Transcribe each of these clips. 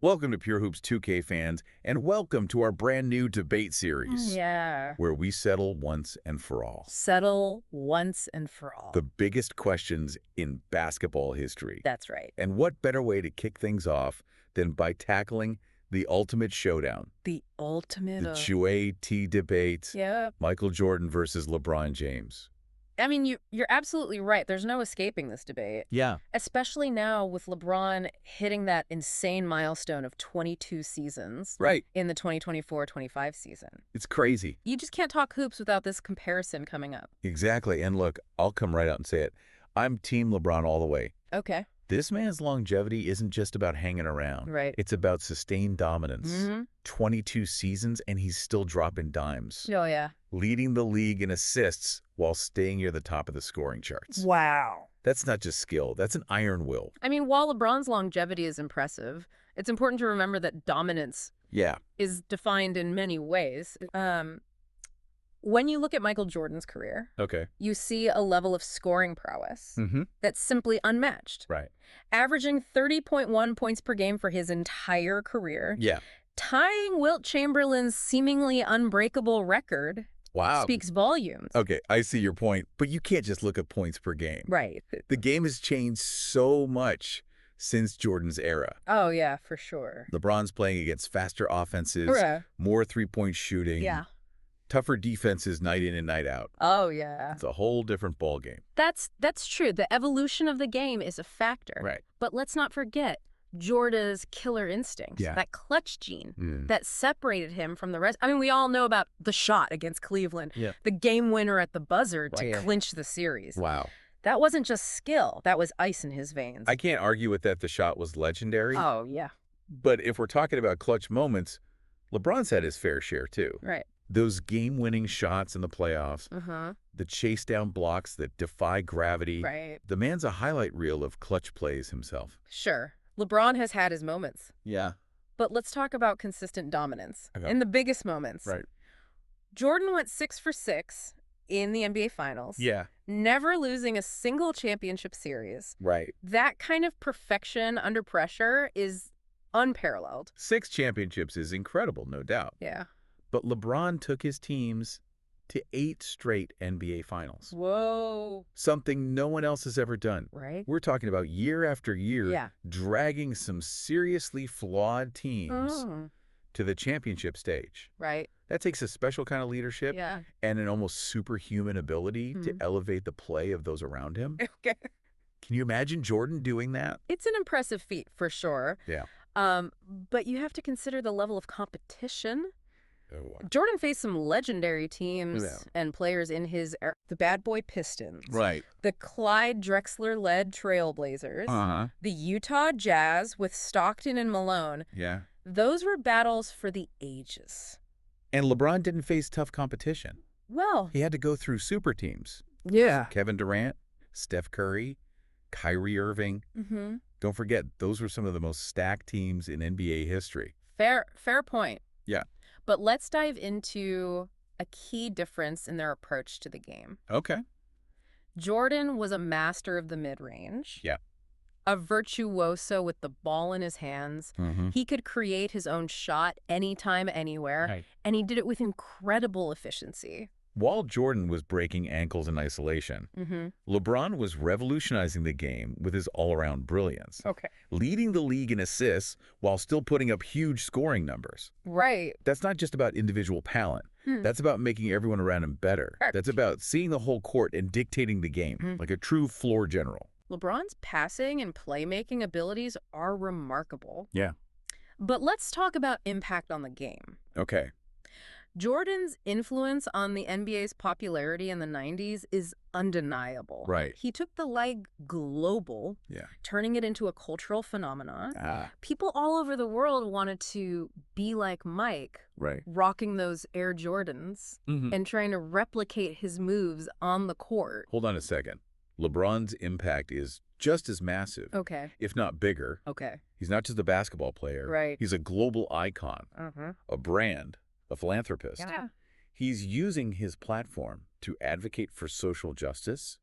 Welcome to Pure Hoops 2K fans, and welcome to our brand new debate series, Yeah. where we settle once and for all Settle once and for all. the biggest questions in basketball history. That's right. And what better way to kick things off than by tackling the ultimate showdown, The ultimate the of... J.T. debate, Yep. Michael Jordan versus LeBron James. I mean, you're absolutely right. There's no escaping this debate, Yeah. especially now with LeBron hitting that insane milestone of 22 seasons Right. in the 2024-25 season. It's crazy. You just can't talk hoops without this comparison coming up. Exactly. And look, I'll come right out and say it. I'm Team LeBron all the way. Okay. This man's longevity isn't just about hanging around. Right. It's about sustained dominance. Mm-hmm. 22 seasons, and he's still dropping dimes. Oh, yeah. Leading the league in assists while staying near the top of the scoring charts. Wow. That's not just skill. That's an iron will. I mean, while LeBron's longevity is impressive, it's important to remember that dominance Yeah. is defined in many ways. When you look at Michael Jordan's career, Okay. you see a level of scoring prowess Mm-hmm. that's simply unmatched. Right. Averaging 30.1 points per game for his entire career, Yeah. tying Wilt Chamberlain's seemingly unbreakable record Wow. speaks volumes. Okay, I see your point, but you can't just look at points per game. Right. The game has changed so much since Jordan's era. Oh, yeah, for sure. LeBron's playing against faster offenses, Hooray. more three-point shooting, Yeah. tougher defenses night in and night out. Oh, yeah. It's a whole different ballgame. That's true. The evolution of the game is a factor. Right. But let's not forget Jordan's killer instinct, Yeah. that clutch gene Mm. that separated him from the rest. I mean, we all know about the shot against Cleveland, Yeah. the game winner at the buzzer to Right. clinch the series. Wow. That wasn't just skill. That was ice in his veins. I can't argue with that the shot was legendary, Oh, yeah. but if we're talking about clutch moments, LeBron's had his fair share too. Right. Those game-winning shots in the playoffs, Uh-huh. the chase-down blocks that defy gravity. Right. The man's a highlight reel of clutch plays himself. Sure. LeBron has had his moments. Yeah. But let's talk about consistent dominance Okay. in the biggest moments. Right. Jordan went 6 for 6 in the NBA Finals. Yeah. Never losing a single championship series. Right. That kind of perfection under pressure is unparalleled. 6 championships is incredible, no doubt. Yeah. But LeBron took his teams to 8 straight NBA Finals, Whoa. something no one else has ever done. Right? We're talking about year after year, Yeah. dragging some seriously flawed teams Oh, to the championship stage. right. That takes a special kind of leadership Yeah. and an almost superhuman ability to Mhm. elevate the play of those around him. Okay. Can you imagine Jordan doing that? It's an impressive feat for sure. Yeah. But you have to consider the level of competition. Oh, Jordan faced some legendary teams Yeah. and players in his era. The Bad Boy Pistons. right. The Clyde Drexler-led Trailblazers. Uh-huh. The Utah Jazz with Stockton and Malone. Yeah. Those were battles for the ages. And LeBron didn't face tough competition. Well, He had to go through super teams. yeah. Kevin Durant, Steph Curry, Kyrie Irving. Mm-hmm. Don't forget, those were some of the most stacked teams in NBA history. Fair point. Yeah. But let's dive into a key difference in their approach to the game. Okay. Jordan was a master of the mid-range. Yeah. A virtuoso with the ball in his hands. Mm-hmm. He could create his own shot anytime, anywhere, Right. and he did it with incredible efficiency. While Jordan was breaking ankles in isolation, Mm-hmm. LeBron was revolutionizing the game with his all-around brilliance, Okay. leading the league in assists while still putting up huge scoring numbers. Right. That's not just about individual talent. Hmm. That's about making everyone around him better. Correct. That's about seeing the whole court and dictating the game, Mhm. like a true floor general. LeBron's passing and playmaking abilities are remarkable. Yeah. But let's talk about impact on the game. Okay. Jordan's influence on the NBA's popularity in the 90s is undeniable. Right. He took the league global, Yeah. turning it into a cultural phenomenon. Ah, People all over the world wanted to be like Mike, right. rocking those Air Jordans Mhm. and trying to replicate his moves on the court. Hold on a second. LeBron's impact is just as massive, Okay. if not bigger. Okay. He's not just a basketball player. Right. He's a global icon, Uh-huh. a brand, a philanthropist. Yeah. He's using his platform to advocate for social justice,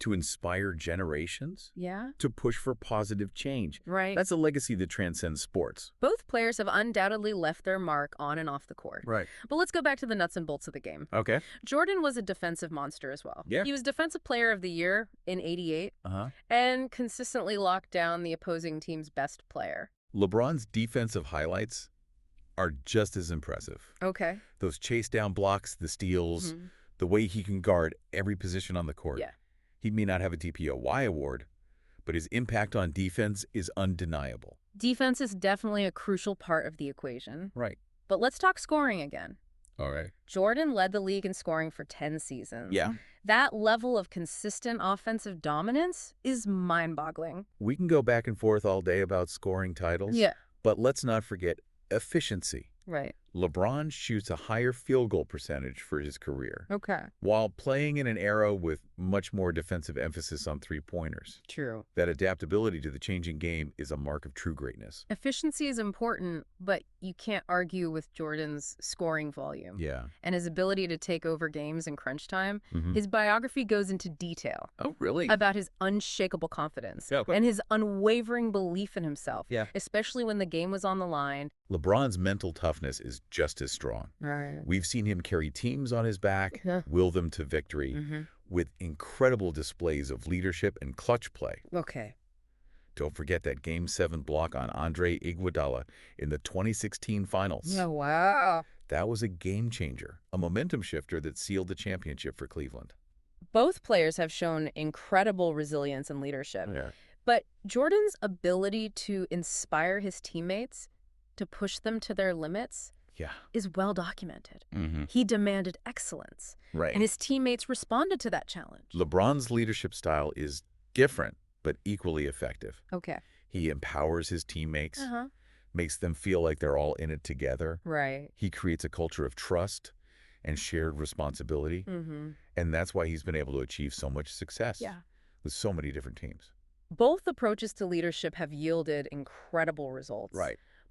to inspire generations, Yeah, to push for positive change. right. That's a legacy that transcends sports. Both players have undoubtedly left their mark on and off the court. Right. But let's go back to the nuts and bolts of the game. Okay. Jordan was a defensive monster as well. Yeah. He was Defensive Player of the Year in '88 Uh-huh. and consistently locked down the opposing team's best player. LeBron's defensive highlights are just as impressive. Okay. Those chase down blocks, the steals, Mhm. the way he can guard every position on the court. Yeah. He may not have a DPOY award, but his impact on defense is undeniable. Defense is definitely a crucial part of the equation. Right. But let's talk scoring again. All right. Jordan led the league in scoring for 10 seasons. Yeah. That level of consistent offensive dominance is mind-boggling. We can go back and forth all day about scoring titles. Yeah. But let's not forget efficiency. Right. LeBron shoots a higher field goal percentage for his career, Okay. while playing in an era with much more defensive emphasis on three-pointers. True. That adaptability to the changing game is a mark of true greatness. Efficiency is important, but you can't argue with Jordan's scoring volume. Yeah. And his ability to take over games in crunch time. Mhm. His biography goes into detail Oh, really? about his unshakable confidence Yeah, but- and his unwavering belief in himself, Yeah. especially when the game was on the line. LeBron's mental toughness is just as strong. Right. We've seen him carry teams on his back, Yeah. will them to victory, Mm-hmm. with incredible displays of leadership and clutch play. Okay. Don't forget that Game 7 block on Andre Iguodala in the 2016 finals. Oh, wow. That was a game changer, a momentum shifter that sealed the championship for Cleveland. Both players have shown incredible resilience and leadership. Yeah. But Jordan's ability to inspire his teammates, to push them to their limits, Yeah. is well documented. Mm-hmm. He demanded excellence, Right. and his teammates responded to that challenge. LeBron's leadership style is different, but equally effective. Okay. He empowers his teammates, Uh-huh. makes them feel like they're all in it together. Right. He creates a culture of trust and shared responsibility. Mm-hmm. And that's why he's been able to achieve so much success Yeah. with so many different teams. Both approaches to leadership have yielded incredible results.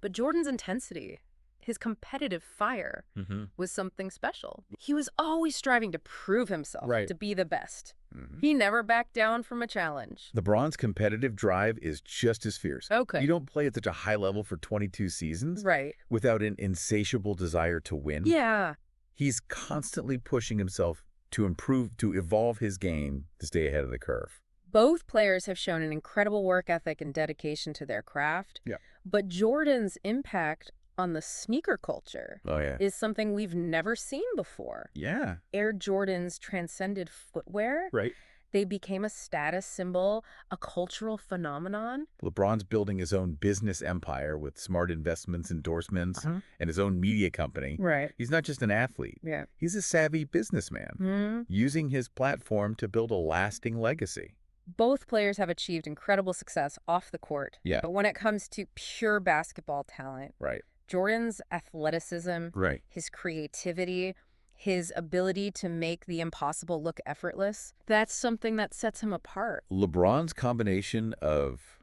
But Jordan's intensity, his competitive fire, Mm-hmm. was something special. He was always striving to prove himself, Right. to be the best. Mm-hmm. He never backed down from a challenge. LeBron's competitive drive is just as fierce. Okay. You don't play at such a high level for 22 seasons Right. without an insatiable desire to win. Yeah. He's constantly pushing himself to improve, to evolve his game, to stay ahead of the curve. Both players have shown an incredible work ethic and dedication to their craft. Yeah. But Jordan's impact on the sneaker culture Oh, yeah. is something we've never seen before. Yeah. Air Jordans transcended footwear. Right. They became a status symbol, a cultural phenomenon. LeBron's building his own business empire with smart investments, endorsements, Uh-huh. and his own media company. Right. He's not just an athlete. Yeah. He's a savvy businessman, Hmm. using his platform to build a lasting legacy. Both players have achieved incredible success off the court. Yeah. But when it comes to pure basketball talent, Right. Jordan's athleticism, Right. his creativity, his ability to make the impossible look effortless, that's something that sets him apart. LeBron's combination of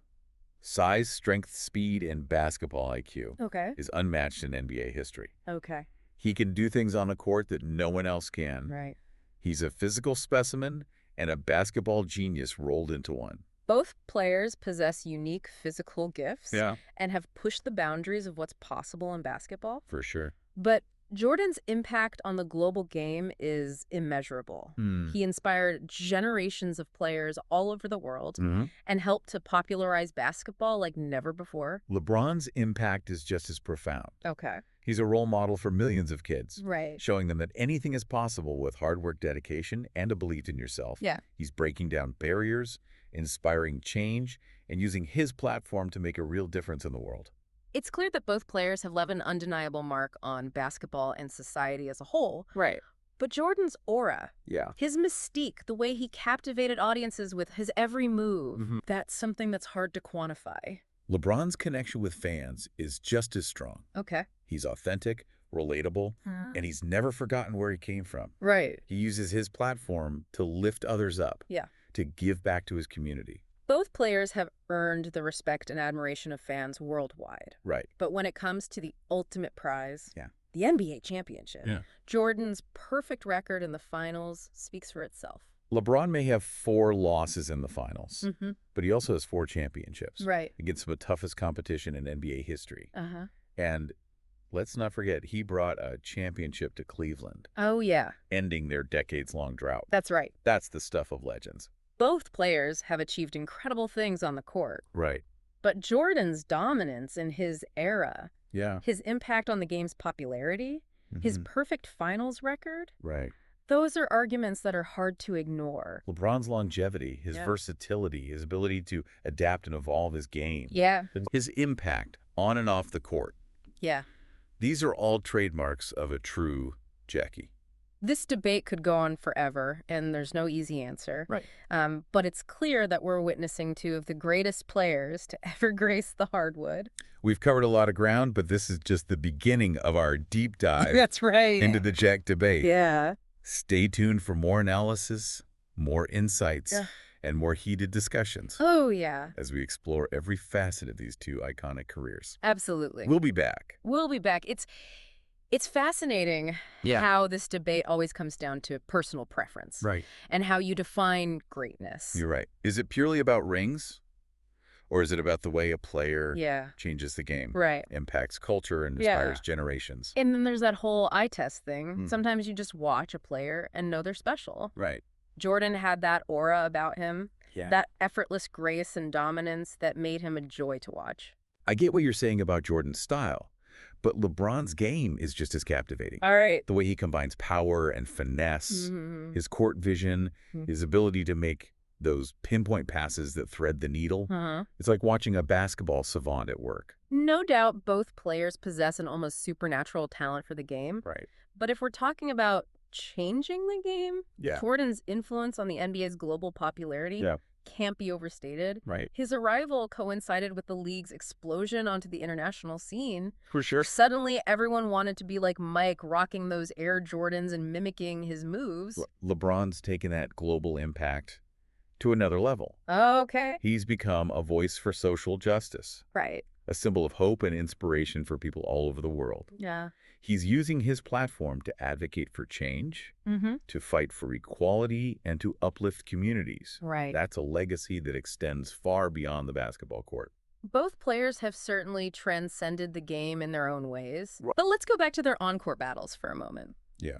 size, strength, speed, and basketball IQ Okay. is unmatched in NBA history. Okay. He can do things on the court that no one else can. Right. He's a physical specimen and a basketball genius rolled into one. Both players possess unique physical gifts and have pushed the boundaries of what's possible in basketball. For sure. But Jordan's impact on the global game is immeasurable. He inspired generations of players all over the world and helped to popularize basketball like never before. LeBron's impact is just as profound. Okay. He's a role model for millions of kids, Right. showing them that anything is possible with hard work, dedication, and a belief in yourself. Yeah. He's breaking down barriers, inspiring change, and using his platform to make a real difference in the world. It's clear that both players have left an undeniable mark on basketball and society as a whole. Right. But Jordan's aura, Yeah. his mystique, the way he captivated audiences with his every move, that's something that's hard to quantify. LeBron's connection with fans is just as strong. Okay. He's authentic, relatable, and he's never forgotten where he came from. Right. He uses his platform to lift others up, Yeah. to give back to his community. Both players have earned the respect and admiration of fans worldwide. Right. But when it comes to the ultimate prize, Yeah. the NBA championship, Yeah. Jordan's perfect record in the finals speaks for itself. LeBron may have 4 losses in the finals, Mm-hmm. but he also has 4 championships Right. against some of the toughest competition in NBA history. Uh-huh. And let's not forget, he brought a championship to Cleveland, Oh, yeah. ending their decades-long drought. That's right. That's the stuff of legends. Both players have achieved incredible things on the court. Right. But Jordan's dominance in his era, Yeah. his impact on the game's popularity, his Mhm. perfect finals record, Right. those are arguments that are hard to ignore. LeBron's longevity, his Yeah. versatility, his ability to adapt and evolve his game, Yeah. his impact on and off the court. Yeah. These are all trademarks of a true Jackie. This debate could go on forever, and there's no easy answer. Right. But it's clear that we're witnessing two of the greatest players to ever grace the hardwood. We've covered a lot of ground, but this is just the beginning of our deep dive That's right. into the Jack debate. Yeah. Stay tuned for more analysis, more insights, Yeah. and more heated discussions Oh, yeah. as we explore every facet of these two iconic careers. Absolutely. We'll be back. We'll be back. It's fascinating how this debate always comes down to personal preference Right. and how you define greatness. You're right. Is it purely about rings? Or is it about the way a player Yeah. changes the game, Right. impacts culture, and Yeah. inspires generations? And then there's that whole eye test thing. Hmm. Sometimes you just watch a player and know they're special. Right. Jordan had that aura about him, Yeah. that effortless grace and dominance that made him a joy to watch. I get what you're saying about Jordan's style, but LeBron's game is just as captivating. All right. The way he combines power and finesse, Mhm. his court vision, Mhm. his ability to make those pinpoint passes that thread the needle. Uh-huh. It's like watching a basketball savant at work. No doubt both players possess an almost supernatural talent for the game. Right. But if we're talking about changing the game, Yeah. Jordan's influence on the NBA's global popularity Yeah. can't be overstated. Right. His arrival coincided with the league's explosion onto the international scene. For sure. Suddenly, everyone wanted to be like Mike, rocking those Air Jordans and mimicking his moves. LeBron's taken that global impact to another level. Okay. He's become a voice for social justice, Right. a symbol of hope and inspiration for people all over the world. Yeah. He's using his platform to advocate for change, Mm-hmm. to fight for equality, and to uplift communities. Right. That's a legacy that extends far beyond the basketball court. Both players have certainly transcended the game in their own ways. Right. But let's go back to their on-court battles for a moment. Yeah.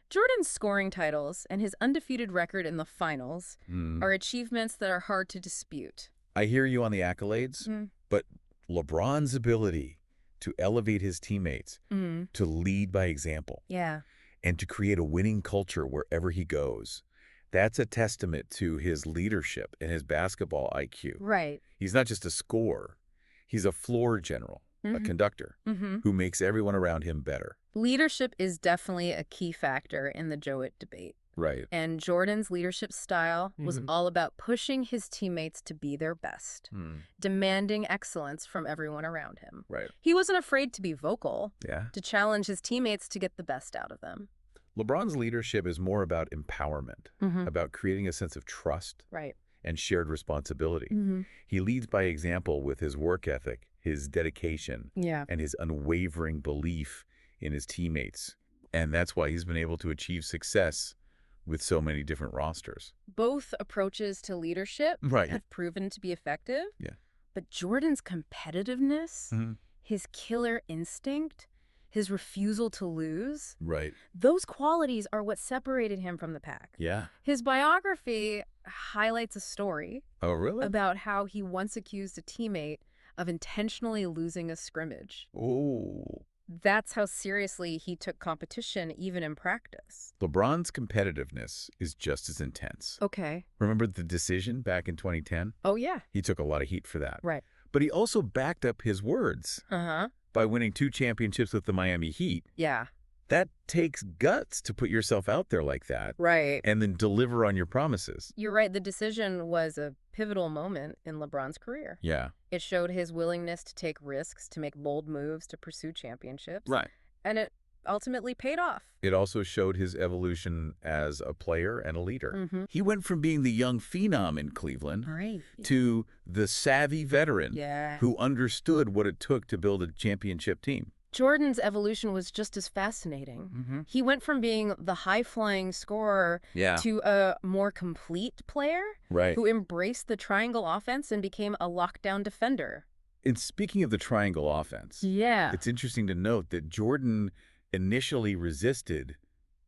Jordan's scoring titles and his undefeated record in the finals Mm. are achievements that are hard to dispute. I hear you on the accolades, but LeBron's ability to elevate his teammates, to lead by example, Yeah. and to create a winning culture wherever he goes, that's a testament to his leadership and his basketball IQ. Right. He's not just a scorer. He's a floor general, a conductor, who makes everyone around him better. Leadership is definitely a key factor in the Joet debate. Right. And Jordan's leadership style was all about pushing his teammates to be their best, demanding excellence from everyone around him. Right. He wasn't afraid to be vocal, Yeah. to challenge his teammates to get the best out of them. LeBron's leadership is more about empowerment, about creating a sense of trust Right. and shared responsibility. He leads by example with his work ethic, his dedication, Yeah. and his unwavering belief in his teammates. And that's why he's been able to achieve success with so many different rosters. Both approaches to leadership Right. have proven to be effective. Yeah. But Jordan's competitiveness, Mhm. his killer instinct, his refusal to lose, Right. those qualities are what separated him from the pack. Yeah. His biography highlights a story Oh, really? about how he once accused a teammate of intentionally losing a scrimmage. Oh. That's how seriously he took competition, even in practice. LeBron's competitiveness is just as intense. Okay. Remember the decision back in 2010? Oh, yeah. He took a lot of heat for that. Right. But he also backed up his words Uh-huh. by winning 2 championships with the Miami Heat. Yeah. That takes guts to put yourself out there like that Right. and then deliver on your promises. You're right. The decision was a pivotal moment in LeBron's career. Yeah. It showed his willingness to take risks, to make bold moves, to pursue championships. Right. And it ultimately paid off. It also showed his evolution as a player and a leader. Mm-hmm. He went from being the young phenom in Cleveland Right. to the savvy veteran Yeah. who understood what it took to build a championship team. Jordan's evolution was just as fascinating. He went from being the high-flying scorer Yeah. to a more complete player Right. who embraced the triangle offense and became a lockdown defender. And speaking of the triangle offense, Yeah. it's interesting to note that Jordan initially resisted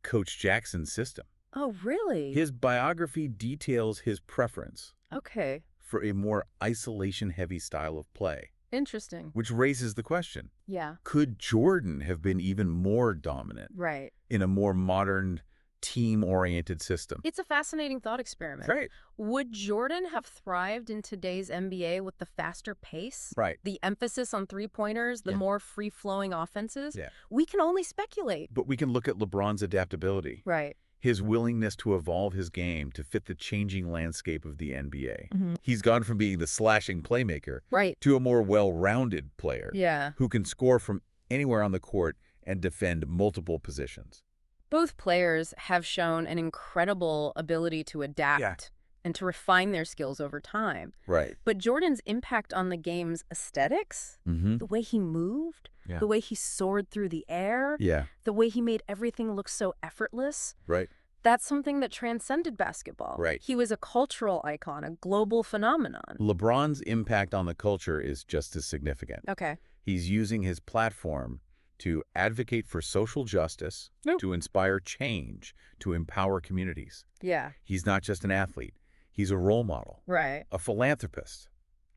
Coach Jackson's system. Oh, really? His biography details his preference Okay. for a more isolation-heavy style of play, Interesting. which raises the question, Yeah. could Jordan have been even more dominant Right. in a more modern, team-oriented system? It's a fascinating thought experiment. Right. Would Jordan have thrived in today's NBA with the faster pace? Right. The emphasis on three-pointers, the Yeah. more free-flowing offenses? Yeah. We can only speculate. But we can look at LeBron's adaptability, Right. his willingness to evolve his game to fit the changing landscape of the NBA. Mhm. He's gone from being the slashing playmaker Right. to a more well-rounded player Yeah. who can score from anywhere on the court and defend multiple positions. Both players have shown an incredible ability to adapt and to refine their skills over time. Right. But Jordan's impact on the game's aesthetics, Mm-hmm. the way he moved, Yeah. the way he soared through the air, Yeah. the way he made everything look so effortless, Right. that's something that transcended basketball. Right. He was a cultural icon, a global phenomenon. LeBron's impact on the culture is just as significant. Okay. He's using his platform to advocate for social justice, Yep. to inspire change, to empower communities. Yeah. He's not just an athlete. He's a role model, Right. a philanthropist,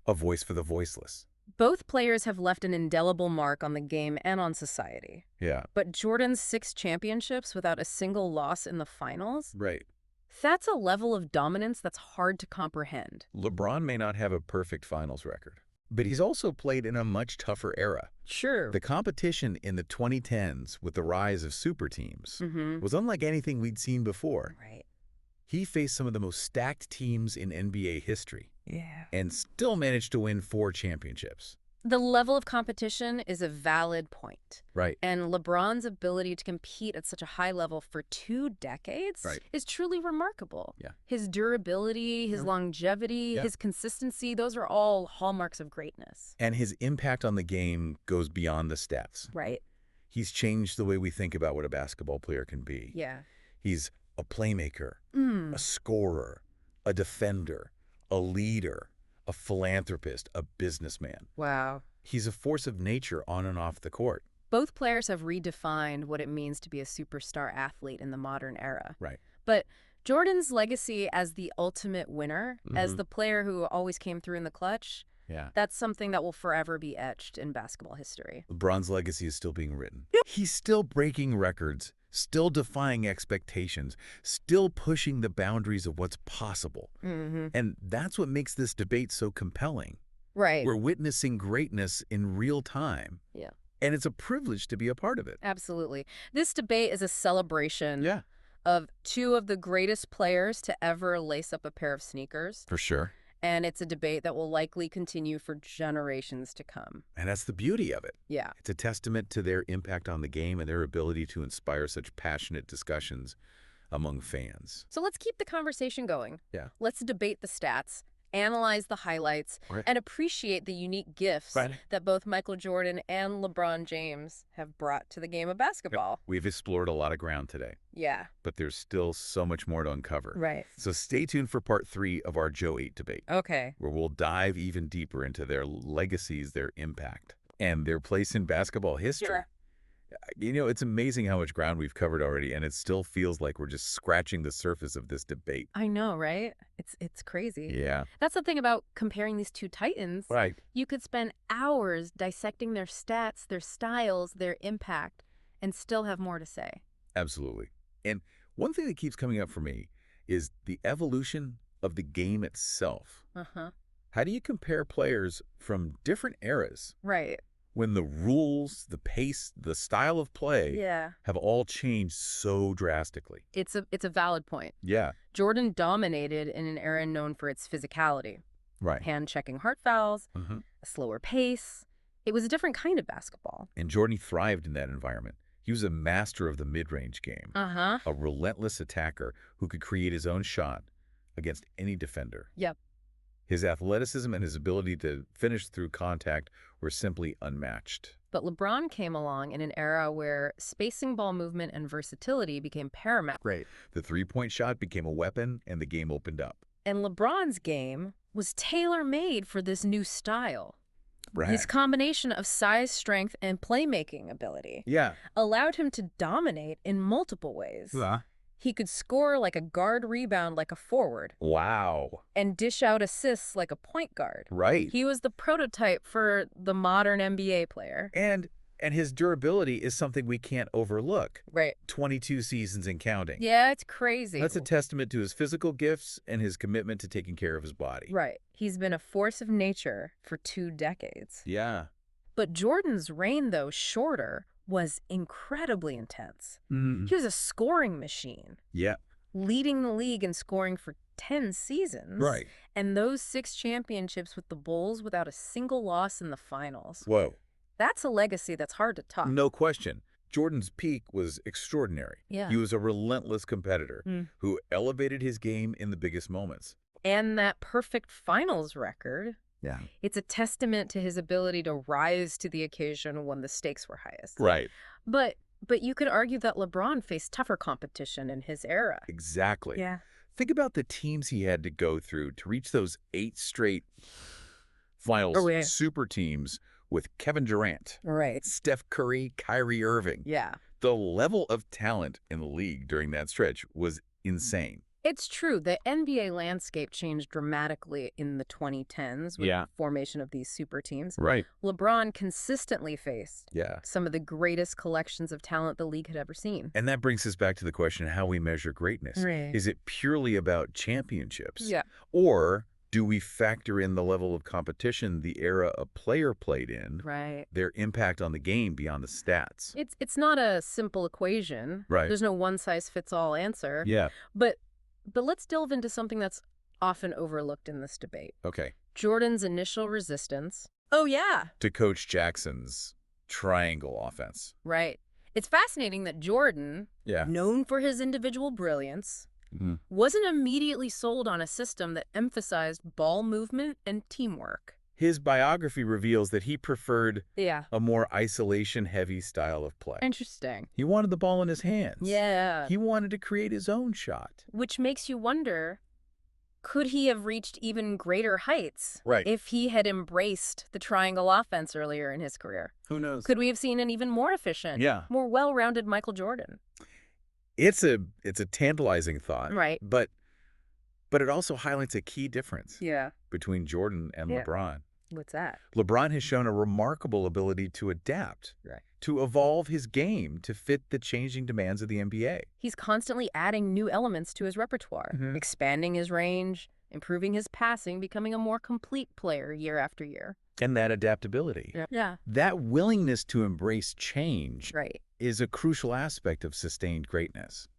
a voice for the voiceless. Both players have left an indelible mark on the game and on society. Yeah. But Jordan's 6 championships without a single loss in the finals, Right. that's a level of dominance that's hard to comprehend. LeBron may not have a perfect finals record, but he's also played in a much tougher era. Sure. The competition in the 2010s with the rise of super teams Mm-hmm. was unlike anything we'd seen before. Right. He faced some of the most stacked teams in NBA history Yeah. and still managed to win 4 championships. The level of competition is a valid point. Right. And LeBron's ability to compete at such a high level for 2 decades Right. is truly remarkable. Yeah. His durability, his Yeah. longevity, Yeah. his consistency, those are all hallmarks of greatness. And his impact on the game goes beyond the stats. Right. He's changed the way we think about what a basketball player can be. Yeah. He's a playmaker, Mm. a scorer, a defender, a leader, a philanthropist, a businessman. Wow. He's a force of nature on and off the court. Both players have redefined what it means to be a superstar athlete in the modern era. Right. But Jordan's legacy as the ultimate winner, as Mhm. the player who always came through in the clutch, Yeah. that's something that will forever be etched in basketball history. LeBron's legacy is still being written. He's still breaking records, still defying expectations, still pushing the boundaries of what's possible. Mm-hmm. And that's what makes this debate so compelling. Right. We're witnessing greatness in real time. Yeah. And it's a privilege to be a part of it. Absolutely. This debate is a celebration Yeah, of 2 of the greatest players to ever lace up a pair of sneakers. for sure. And it's a debate that will likely continue for generations to come. And that's the beauty of it. Yeah. It's a testament to their impact on the game and their ability to inspire such passionate discussions among fans. So let's keep the conversation going. Yeah. Let's debate the stats, analyze the highlights, Right. and appreciate the unique gifts Right. that both Michael Jordan and LeBron James have brought to the game of basketball. We've explored a lot of ground today, Yeah. but there's still so much more to uncover. Right. So stay tuned for part 3 of our Joe 8 debate, Okay. where we'll dive even deeper into their legacies, their impact, and their place in basketball history. Sure. You know, it's amazing how much ground we've covered already, and it still feels like we're just scratching the surface of this debate. I know, right? It's crazy. Yeah. That's the thing about comparing these 2 titans. Right. You could spend hours dissecting their stats, their styles, their impact, and still have more to say. Absolutely. And one thing that keeps coming up for me is the evolution of the game itself. Uh-huh. How do you compare players from different eras Right. when the rules, the pace, the style of play Yeah. have all changed so drastically? It's a valid point. Yeah. Jordan dominated in an era known for its physicality. Right. Hand-checking heart fouls, Mhm. a slower pace. It was a different kind of basketball. And Jordan thrived in that environment. He was a master of the mid-range game, Uh-huh. a relentless attacker who could create his own shot against any defender. Yep. His athleticism and his ability to finish through contact were simply unmatched. But LeBron came along in an era where spacing ball movement and versatility became paramount. Right. The three-point shot became a weapon, and the game opened up. And LeBron's game was tailor-made for this new style. Right. His combination of size, strength, and playmaking ability allowed him to dominate in multiple ways. He could score like a guard, rebound like a forward. Wow. And dish out assists like a point guard. Right. He was the prototype for the modern NBA player. And his durability is something we can't overlook. Right. 22 seasons and counting. Yeah, it's crazy. That's a testament to his physical gifts and his commitment to taking care of his body. Right. He's been a force of nature for 2 decades. Yeah. But Jordan's reign, though shorter, was incredibly intense. He was a scoring machine. Yeah. Leading the league in scoring for 10 seasons. Right. And those 6 championships with the Bulls without a single loss in the finals. Whoa. That's a legacy that's hard to top. No question. Jordan's peak was extraordinary. Yeah. He was a relentless competitor who elevated his game in the biggest moments. And that perfect finals record, Yeah. it's a testament to his ability to rise to the occasion when the stakes were highest. Right. But you could argue that LeBron faced tougher competition in his era. Exactly. Yeah. Think about the teams he had to go through to reach those 8 straight finals super teams with Kevin Durant, Right. Steph Curry, Kyrie Irving. Yeah. The level of talent in the league during that stretch was insane. It's true. The NBA landscape changed dramatically in the 2010s with the formation of these super teams. Right. LeBron consistently faced Yeah. some of the greatest collections of talent the league had ever seen. And that brings us back to the question of how we measure greatness. Right. Is it purely about championships? Yeah. Or do we factor in the level of competition the era a player played in, Right. their impact on the game beyond the stats? It's not a simple equation. Right. There's no one-size-fits-all answer. Yeah. But let's delve into something that's often overlooked in this debate. Okay. Jordan's initial resistance. Oh, yeah. To Coach Jackson's triangle offense. Right. It's fascinating that Jordan, known for his individual brilliance, wasn't immediately sold on a system that emphasized ball movement and teamwork. His biography reveals that he preferred Yeah. a more isolation-heavy style of play. Interesting. He wanted the ball in his hands. Yeah. He wanted to create his own shot. Which makes you wonder, could he have reached even greater heights Right. if he had embraced the triangle offense earlier in his career? Who knows? Could we have seen an even more efficient, more well-rounded Michael Jordan? It's a tantalizing thought. Right. But it also highlights a key difference between Jordan and LeBron. What's that? LeBron has shown a remarkable ability to adapt, to evolve his game to fit the changing demands of the NBA. He's constantly adding new elements to his repertoire, expanding his range, improving his passing, becoming a more complete player year after year. And that adaptability, that willingness to embrace change is a crucial aspect of sustained greatness.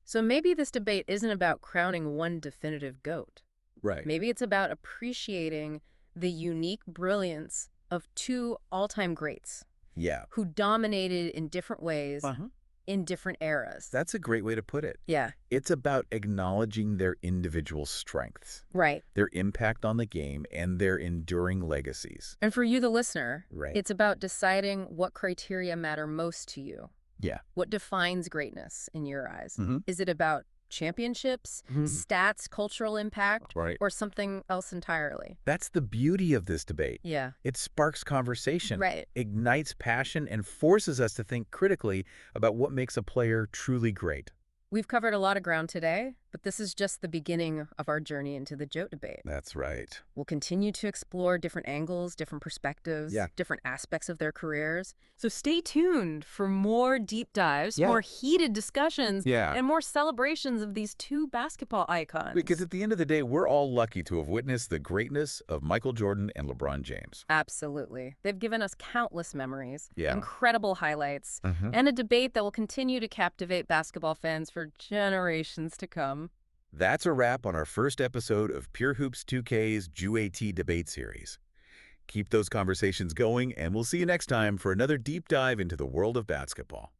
So maybe this debate isn't about crowning one definitive GOAT. Right. Maybe it's about appreciating the unique brilliance of 2 all-time greats. Yeah. Who dominated in different ways, in different eras. That's a great way to put it. Yeah. It's about acknowledging their individual strengths. Right. Their impact on the game and their enduring legacies. And for you, the listener, Right. it's about deciding what criteria matter most to you. Yeah. What defines greatness in your eyes? Is it about championships, stats, cultural impact, or something else entirely? That's the beauty of this debate. Yeah. It sparks conversation, Right. ignites passion, and forces us to think critically about what makes a player truly great. We've covered a lot of ground today, but this is just the beginning of our journey into the GOAT debate. That's right. We'll continue to explore different angles, different perspectives, different aspects of their careers. So stay tuned for more deep dives, more heated discussions, and more celebrations of these 2 basketball icons. Because at the end of the day, we're all lucky to have witnessed the greatness of Michael Jordan and LeBron James. Absolutely. They've given us countless memories, Yeah. incredible highlights, and a debate that will continue to captivate basketball fans for generations to come. That's a wrap on our first episode of Pure Hoops 2K's JUAT debate series. Keep those conversations going, and we'll see you next time for another deep dive into the world of basketball.